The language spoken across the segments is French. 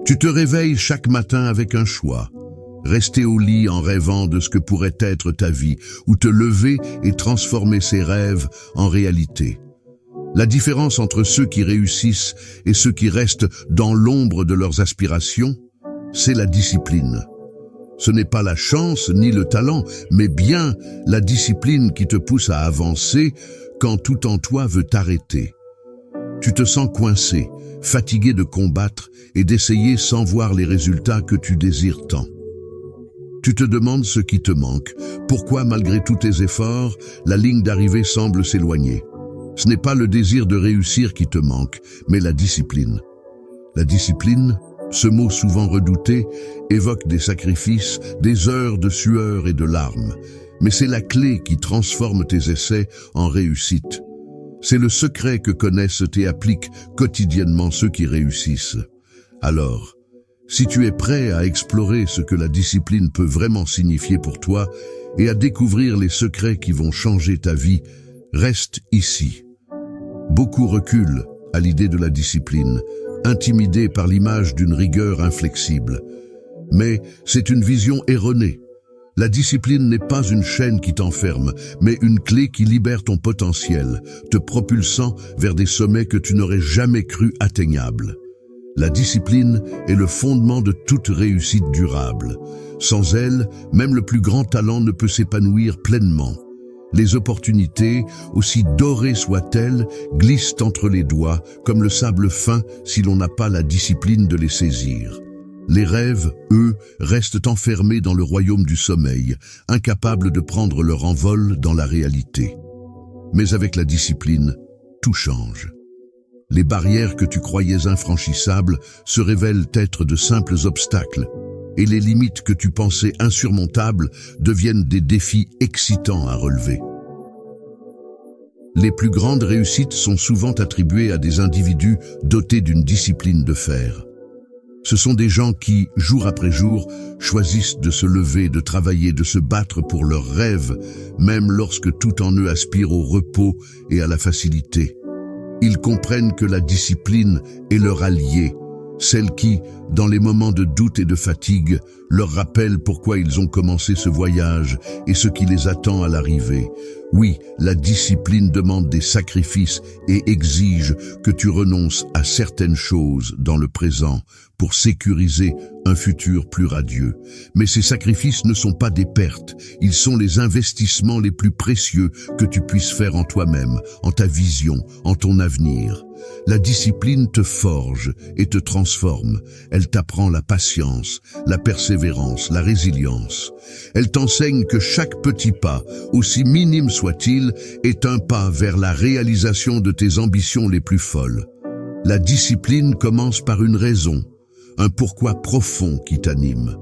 Tu te réveilles chaque matin avec un choix. Rester au lit en rêvant de ce que pourrait être ta vie, ou te lever et transformer ses rêves en réalité. La différence entre ceux qui réussissent et ceux qui restent dans l'ombre de leurs aspirations, c'est la discipline. Ce n'est pas la chance ni le talent, mais bien la discipline qui te pousse à avancer quand tout en toi veut t'arrêter. Tu te sens coincé, fatigué de combattre et d'essayer sans voir les résultats que tu désires tant. Tu te demandes ce qui te manque, pourquoi malgré tous tes efforts, la ligne d'arrivée semble s'éloigner. Ce n'est pas le désir de réussir qui te manque, mais la discipline. La discipline, ce mot souvent redouté, évoque des sacrifices, des heures de sueur et de larmes. Mais c'est la clé qui transforme tes essais en réussite. C'est le secret que connaissent et appliquent quotidiennement ceux qui réussissent. Alors, si tu es prêt à explorer ce que la discipline peut vraiment signifier pour toi et à découvrir les secrets qui vont changer ta vie, reste ici. Beaucoup reculent à l'idée de la discipline, intimidés par l'image d'une rigueur inflexible. Mais c'est une vision erronée. La discipline n'est pas une chaîne qui t'enferme, mais une clé qui libère ton potentiel, te propulsant vers des sommets que tu n'aurais jamais cru atteignables. La discipline est le fondement de toute réussite durable. Sans elle, même le plus grand talent ne peut s'épanouir pleinement. Les opportunités, aussi dorées soient-elles, glissent entre les doigts comme le sable fin si l'on n'a pas la discipline de les saisir. Les rêves, eux, restent enfermés dans le royaume du sommeil, incapables de prendre leur envol dans la réalité. Mais avec la discipline, tout change. Les barrières que tu croyais infranchissables se révèlent être de simples obstacles, et les limites que tu pensais insurmontables deviennent des défis excitants à relever. Les plus grandes réussites sont souvent attribuées à des individus dotés d'une discipline de fer. Ce sont des gens qui, jour après jour, choisissent de se lever, de travailler, de se battre pour leurs rêves, même lorsque tout en eux aspire au repos et à la facilité. Ils comprennent que la discipline est leur allié, celle qui, dans les moments de doute et de fatigue, leur rappelle pourquoi ils ont commencé ce voyage et ce qui les attend à l'arrivée. Oui, la discipline demande des sacrifices et exige que tu renonces à certaines choses dans le présent pour sécuriser un futur plus radieux. Mais ces sacrifices ne sont pas des pertes, ils sont les investissements les plus précieux que tu puisses faire en toi-même, en ta vision, en ton avenir. La discipline te forge et te transforme. Elle t'apprend la patience, la persévérance, la résilience. Elle t'enseigne que chaque petit pas, aussi minime soit-il, est un pas vers la réalisation de tes ambitions les plus folles. La discipline commence par une raison, un pourquoi profond qui t'anime.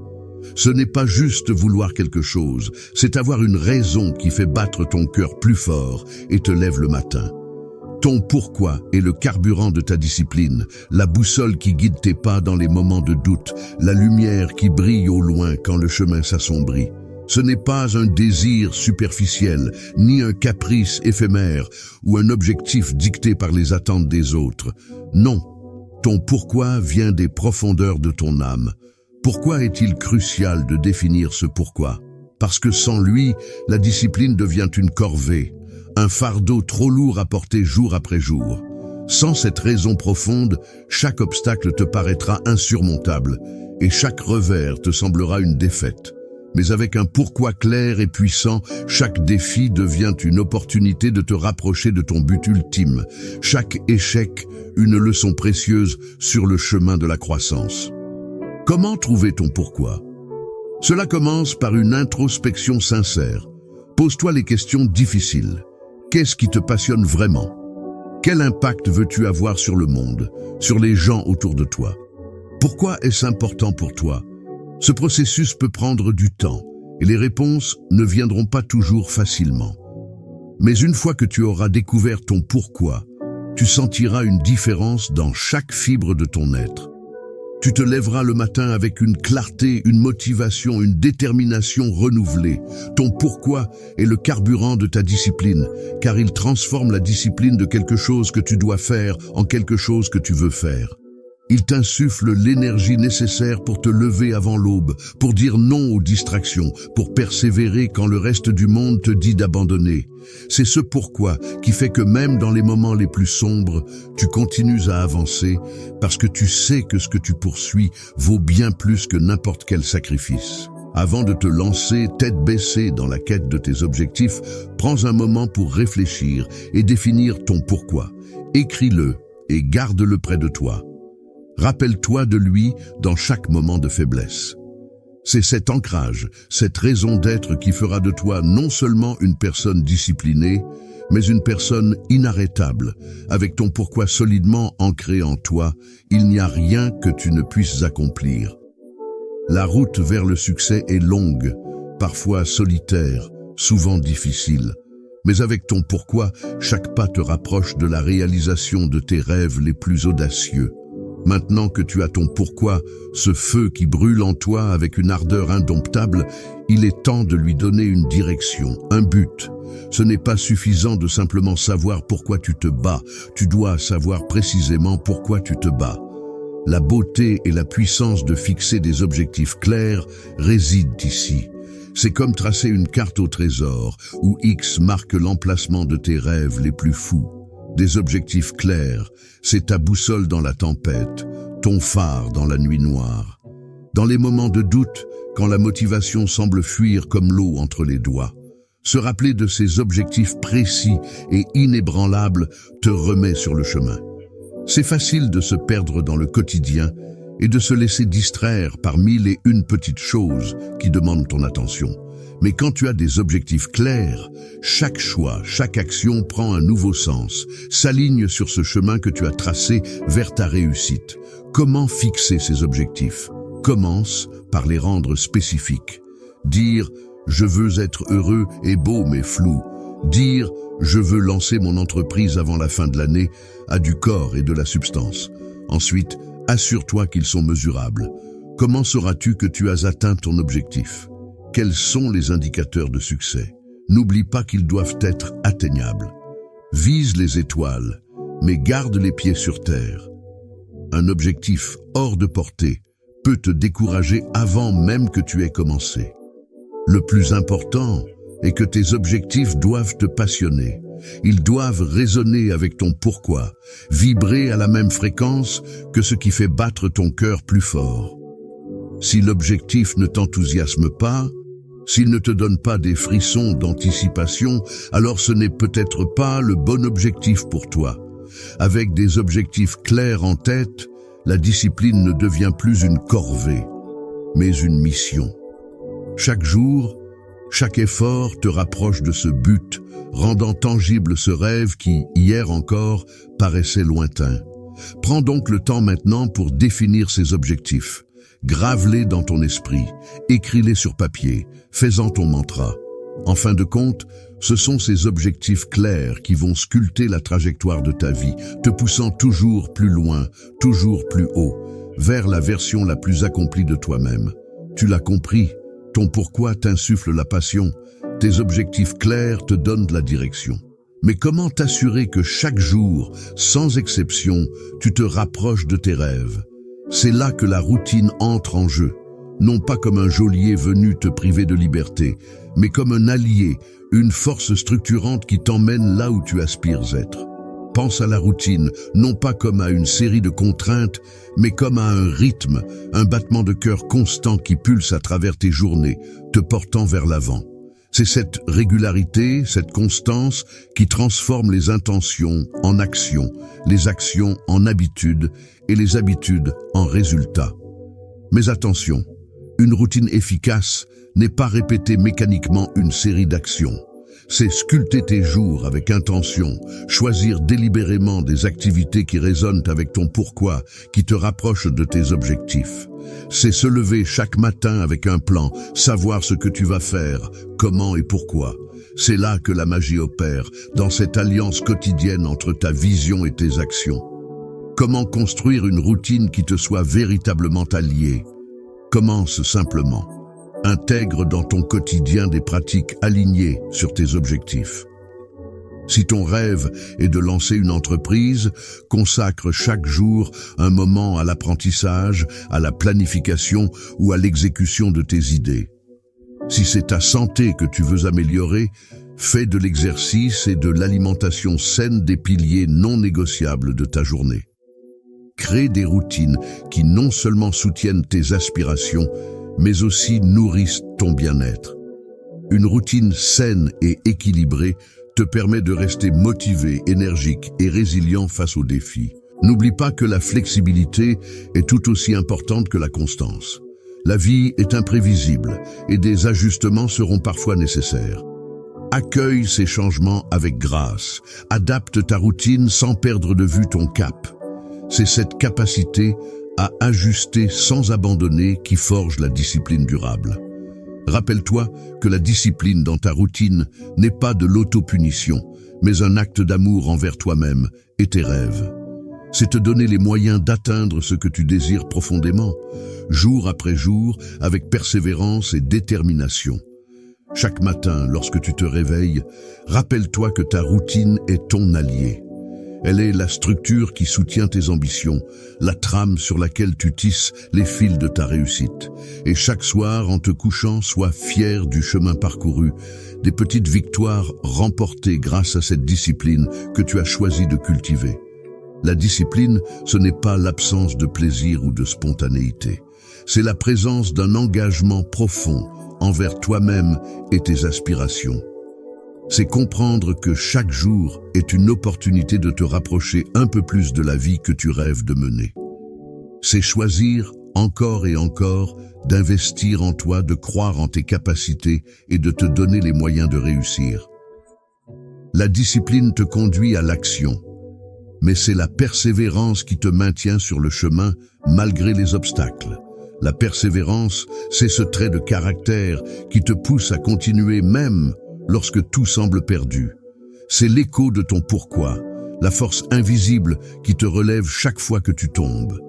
Ce n'est pas juste vouloir quelque chose, c'est avoir une raison qui fait battre ton cœur plus fort et te lève le matin. Ton pourquoi est le carburant de ta discipline, la boussole qui guide tes pas dans les moments de doute, la lumière qui brille au loin quand le chemin s'assombrit. Ce n'est pas un désir superficiel, ni un caprice éphémère ou un objectif dicté par les attentes des autres. Non, ton pourquoi vient des profondeurs de ton âme. Pourquoi est-il crucial de définir ce pourquoi? Parce que sans lui, la discipline devient une corvée. Un fardeau trop lourd à porter jour après jour. Sans cette raison profonde, chaque obstacle te paraîtra insurmontable et chaque revers te semblera une défaite. Mais avec un pourquoi clair et puissant, chaque défi devient une opportunité de te rapprocher de ton but ultime. Chaque échec, une leçon précieuse sur le chemin de la croissance. Comment trouver ton pourquoi? Cela commence par une introspection sincère. Pose-toi les questions difficiles. Qu'est-ce qui te passionne vraiment? Quel impact veux-tu avoir sur le monde, sur les gens autour de toi? Pourquoi est-ce important pour toi? Ce processus peut prendre du temps et les réponses ne viendront pas toujours facilement. Mais une fois que tu auras découvert ton pourquoi, tu sentiras une différence dans chaque fibre de ton être. Tu te lèveras le matin avec une clarté, une motivation, une détermination renouvelée. Ton pourquoi est le carburant de ta discipline, car il transforme la discipline de quelque chose que tu dois faire en quelque chose que tu veux faire. Il t'insuffle l'énergie nécessaire pour te lever avant l'aube, pour dire non aux distractions, pour persévérer quand le reste du monde te dit d'abandonner. C'est ce pourquoi qui fait que même dans les moments les plus sombres, tu continues à avancer parce que tu sais que ce que tu poursuis vaut bien plus que n'importe quel sacrifice. Avant de te lancer tête baissée dans la quête de tes objectifs, prends un moment pour réfléchir et définir ton pourquoi. Écris-le et garde-le près de toi. Rappelle-toi de lui dans chaque moment de faiblesse. C'est cet ancrage, cette raison d'être qui fera de toi non seulement une personne disciplinée, mais une personne inarrêtable. Avec ton pourquoi solidement ancré en toi, il n'y a rien que tu ne puisses accomplir. La route vers le succès est longue, parfois solitaire, souvent difficile. Mais avec ton pourquoi, chaque pas te rapproche de la réalisation de tes rêves les plus audacieux. Maintenant que tu as ton pourquoi, ce feu qui brûle en toi avec une ardeur indomptable, il est temps de lui donner une direction, un but. Ce n'est pas suffisant de simplement savoir pourquoi tu te bats, tu dois savoir précisément pourquoi tu te bats. La beauté et la puissance de fixer des objectifs clairs résident ici. C'est comme tracer une carte au trésor, où X marque l'emplacement de tes rêves les plus fous. Des objectifs clairs, c'est ta boussole dans la tempête, ton phare dans la nuit noire. Dans les moments de doute, quand la motivation semble fuir comme l'eau entre les doigts, se rappeler de ces objectifs précis et inébranlables te remet sur le chemin. C'est facile de se perdre dans le quotidien et de se laisser distraire par mille et une petites choses qui demandent ton attention. Mais quand tu as des objectifs clairs, chaque choix, chaque action prend un nouveau sens, s'aligne sur ce chemin que tu as tracé vers ta réussite. Comment fixer ces objectifs? Commence par les rendre spécifiques. Dire « je veux être heureux » est beau mais flou. Dire « je veux lancer mon entreprise avant la fin de l'année » a du corps et de la substance. Ensuite, assure-toi qu'ils sont mesurables. Comment sauras-tu que tu as atteint ton objectif? Quels sont les indicateurs de succès? N'oublie pas qu'ils doivent être atteignables. Vise les étoiles, mais garde les pieds sur terre. Un objectif hors de portée peut te décourager avant même que tu aies commencé. Le plus important est que tes objectifs doivent te passionner. Ils doivent résonner avec ton pourquoi, vibrer à la même fréquence que ce qui fait battre ton cœur plus fort. Si l'objectif ne t'enthousiasme pas, s'il ne te donne pas des frissons d'anticipation, alors ce n'est peut-être pas le bon objectif pour toi. Avec des objectifs clairs en tête, la discipline ne devient plus une corvée, mais une mission. Chaque jour, chaque effort te rapproche de ce but, rendant tangible ce rêve qui, hier encore, paraissait lointain. Prends donc le temps maintenant pour définir ces objectifs. Grave-les dans ton esprit, écris-les sur papier, fais-en ton mantra. En fin de compte, ce sont ces objectifs clairs qui vont sculpter la trajectoire de ta vie, te poussant toujours plus loin, toujours plus haut, vers la version la plus accomplie de toi-même. Tu l'as compris, ton pourquoi t'insuffle la passion, tes objectifs clairs te donnent de la direction. Mais comment t'assurer que chaque jour, sans exception, tu te rapproches de tes rêves? C'est là que la routine entre en jeu, non pas comme un geôlier venu te priver de liberté, mais comme un allié, une force structurante qui t'emmène là où tu aspires être. Pense à la routine, non pas comme à une série de contraintes, mais comme à un rythme, un battement de cœur constant qui pulse à travers tes journées, te portant vers l'avant. C'est cette régularité, cette constance qui transforme les intentions en actions, les actions en habitudes et les habitudes en résultats. Mais attention, une routine efficace n'est pas répéter mécaniquement une série d'actions. C'est sculpter tes jours avec intention, choisir délibérément des activités qui résonnent avec ton pourquoi, qui te rapprochent de tes objectifs. C'est se lever chaque matin avec un plan, savoir ce que tu vas faire, comment et pourquoi. C'est là que la magie opère, dans cette alliance quotidienne entre ta vision et tes actions. Comment construire une routine qui te soit véritablement alliée? Commence simplement. Intègre dans ton quotidien des pratiques alignées sur tes objectifs. Si ton rêve est de lancer une entreprise, consacre chaque jour un moment à l'apprentissage, à la planification ou à l'exécution de tes idées. Si c'est ta santé que tu veux améliorer, fais de l'exercice et de l'alimentation saine des piliers non négociables de ta journée. Crée des routines qui non seulement soutiennent tes aspirations, mais aussi nourrissent ton bien-être. Une routine saine et équilibrée te permet de rester motivé, énergique et résilient face aux défis. N'oublie pas que la flexibilité est tout aussi importante que la constance. La vie est imprévisible et des ajustements seront parfois nécessaires. Accueille ces changements avec grâce. Adapte ta routine sans perdre de vue ton cap. C'est cette capacité à ajuster sans abandonner qui forge la discipline durable. Rappelle-toi que la discipline dans ta routine n'est pas de l'autopunition, mais un acte d'amour envers toi-même et tes rêves. C'est te donner les moyens d'atteindre ce que tu désires profondément, jour après jour, avec persévérance et détermination. Chaque matin, lorsque tu te réveilles, rappelle-toi que ta routine est ton allié. Elle est la structure qui soutient tes ambitions, la trame sur laquelle tu tisses les fils de ta réussite. Et chaque soir, en te couchant, sois fier du chemin parcouru, des petites victoires remportées grâce à cette discipline que tu as choisi de cultiver. La discipline, ce n'est pas l'absence de plaisir ou de spontanéité. C'est la présence d'un engagement profond envers toi-même et tes aspirations. C'est comprendre que chaque jour est une opportunité de te rapprocher un peu plus de la vie que tu rêves de mener. C'est choisir encore et encore d'investir en toi, de croire en tes capacités et de te donner les moyens de réussir. La discipline te conduit à l'action, mais c'est la persévérance qui te maintient sur le chemin malgré les obstacles. La persévérance, c'est ce trait de caractère qui te pousse à continuer même lorsque tout semble perdu. C'est l'écho de ton pourquoi, la force invisible qui te relève chaque fois que tu tombes.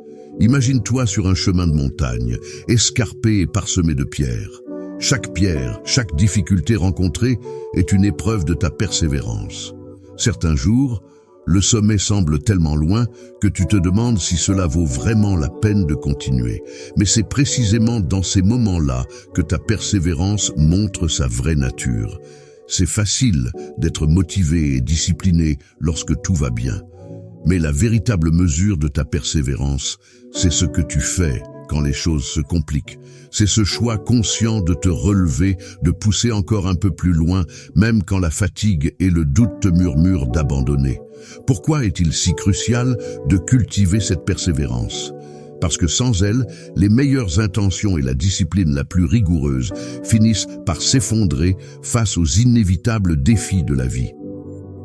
Imagine-toi sur un chemin de montagne, escarpé et parsemé de pierres. Chaque pierre, chaque difficulté rencontrée est une épreuve de ta persévérance. Certains jours, le sommet semble tellement loin que tu te demandes si cela vaut vraiment la peine de continuer. Mais c'est précisément dans ces moments-là que ta persévérance montre sa vraie nature. C'est facile d'être motivé et discipliné lorsque tout va bien. Mais la véritable mesure de ta persévérance, c'est ce que tu fais quand les choses se compliquent. C'est ce choix conscient de te relever, de pousser encore un peu plus loin, même quand la fatigue et le doute te murmurent d'abandonner. Pourquoi est-il si crucial de cultiver cette persévérance ? Parce que sans elle, les meilleures intentions et la discipline la plus rigoureuse finissent par s'effondrer face aux inévitables défis de la vie.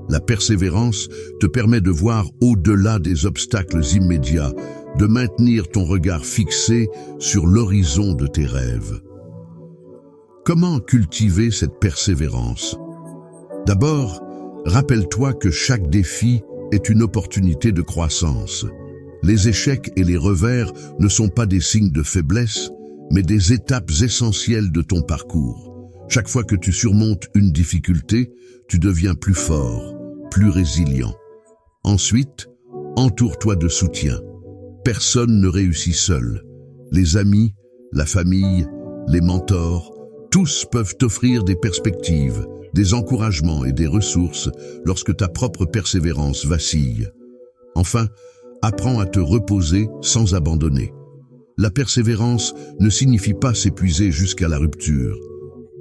La persévérance te permet de voir au-delà des obstacles immédiats, de maintenir ton regard fixé sur l'horizon de tes rêves. Comment cultiver cette persévérance ? D'abord, rappelle-toi que chaque défi est une opportunité de croissance. Les échecs et les revers ne sont pas des signes de faiblesse, mais des étapes essentielles de ton parcours. Chaque fois que tu surmontes une difficulté, tu deviens plus fort, plus résilient. Ensuite, entoure-toi de soutien. Personne ne réussit seul. Les amis, la famille, les mentors, tous peuvent t'offrir des perspectives, des encouragements et des ressources lorsque ta propre persévérance vacille. Enfin, apprends à te reposer sans abandonner. La persévérance ne signifie pas s'épuiser jusqu'à la rupture.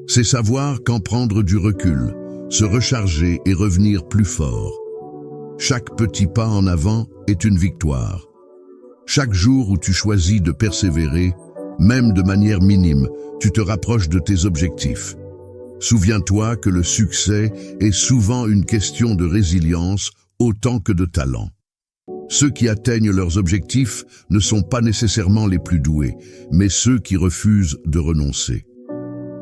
C'est savoir quand prendre du recul, se recharger et revenir plus fort. Chaque petit pas en avant est une victoire. Chaque jour où tu choisis de persévérer, même de manière minime, tu te rapproches de tes objectifs. Souviens-toi que le succès est souvent une question de résilience autant que de talent. Ceux qui atteignent leurs objectifs ne sont pas nécessairement les plus doués, mais ceux qui refusent de renoncer.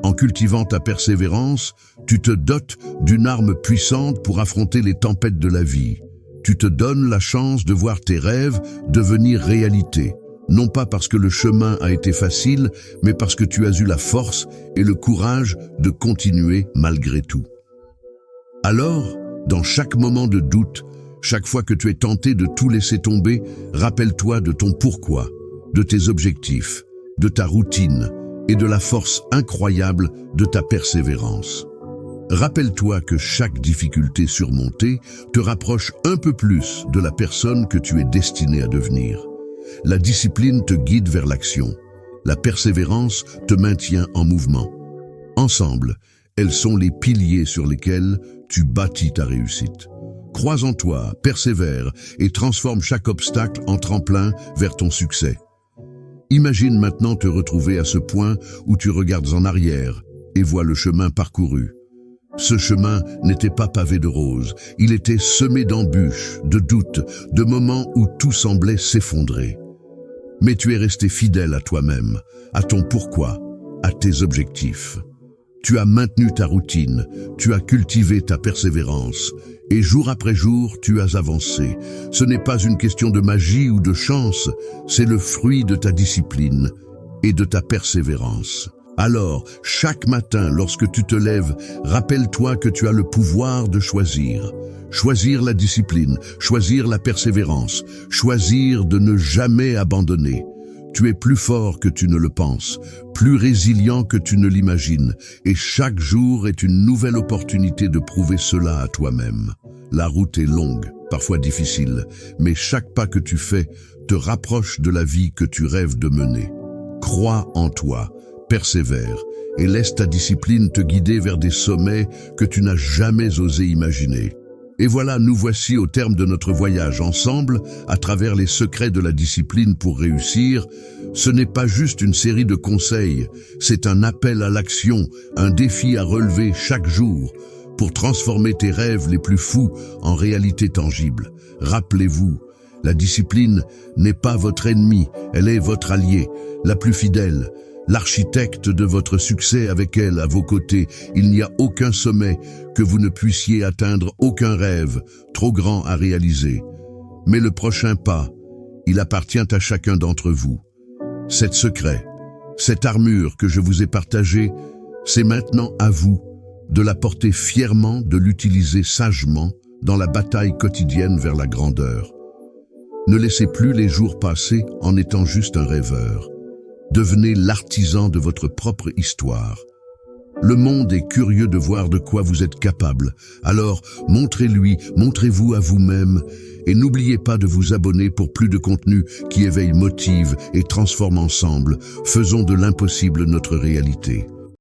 En cultivant ta persévérance, tu te dotes d'une arme puissante pour affronter les tempêtes de la vie. Tu te donnes la chance de voir tes rêves devenir réalité, non pas parce que le chemin a été facile, mais parce que tu as eu la force et le courage de continuer malgré tout. Alors, Dans chaque moment de doute, chaque fois que tu es tenté de tout laisser tomber, rappelle-toi de ton pourquoi, de tes objectifs, de ta routine et de la force incroyable de ta persévérance. Rappelle-toi que chaque difficulté surmontée te rapproche un peu plus de la personne que tu es destiné à devenir. La discipline te guide vers l'action. La persévérance te maintient en mouvement. Ensemble, elles sont les piliers sur lesquels tu bâtis ta réussite. Crois en toi, persévère et transforme chaque obstacle en tremplin vers ton succès. Imagine maintenant te retrouver à ce point où tu regardes en arrière et vois le chemin parcouru. Ce chemin n'était pas pavé de roses, il était semé d'embûches, de doutes, de moments où tout semblait s'effondrer. Mais tu es resté fidèle à toi-même, à ton pourquoi, à tes objectifs. Tu as maintenu ta routine, tu as cultivé ta persévérance, et jour après jour, tu as avancé. Ce n'est pas une question de magie ou de chance, c'est le fruit de ta discipline et de ta persévérance. Alors, chaque matin, lorsque tu te lèves, rappelle-toi que tu as le pouvoir de choisir. Choisir la discipline, choisir la persévérance, choisir de ne jamais abandonner. Tu es plus fort que tu ne le penses, plus résilient que tu ne l'imagines, et chaque jour est une nouvelle opportunité de prouver cela à toi-même. La route est longue, parfois difficile, mais chaque pas que tu fais te rapproche de la vie que tu rêves de mener. Crois en toi, persévère, et laisse ta discipline te guider vers des sommets que tu n'as jamais osé imaginer. Et voilà, nous voici au terme de notre voyage ensemble, à travers les secrets de la discipline pour réussir. Ce n'est pas juste une série de conseils, c'est un appel à l'action, un défi à relever chaque jour, pour transformer tes rêves les plus fous en réalité tangible. Rappelez-vous, la discipline n'est pas votre ennemi, elle est votre allié, la plus fidèle. L'architecte de votre succès avec elle à vos côtés. Il n'y a aucun sommet que vous ne puissiez atteindre, aucun rêve trop grand à réaliser. Mais le prochain pas, il appartient à chacun d'entre vous. Cet secret, cette armure que je vous ai partagée, c'est maintenant à vous de la porter fièrement, de l'utiliser sagement dans la bataille quotidienne vers la grandeur. Ne laissez plus les jours passer en étant juste un rêveur. Devenez l'artisan de votre propre histoire. Le monde est curieux de voir de quoi vous êtes capable. Alors, montrez-vous à vous-même et n'oubliez pas de vous abonner pour plus de contenu qui éveille, motive et transforme ensemble. Faisons de l'impossible notre réalité.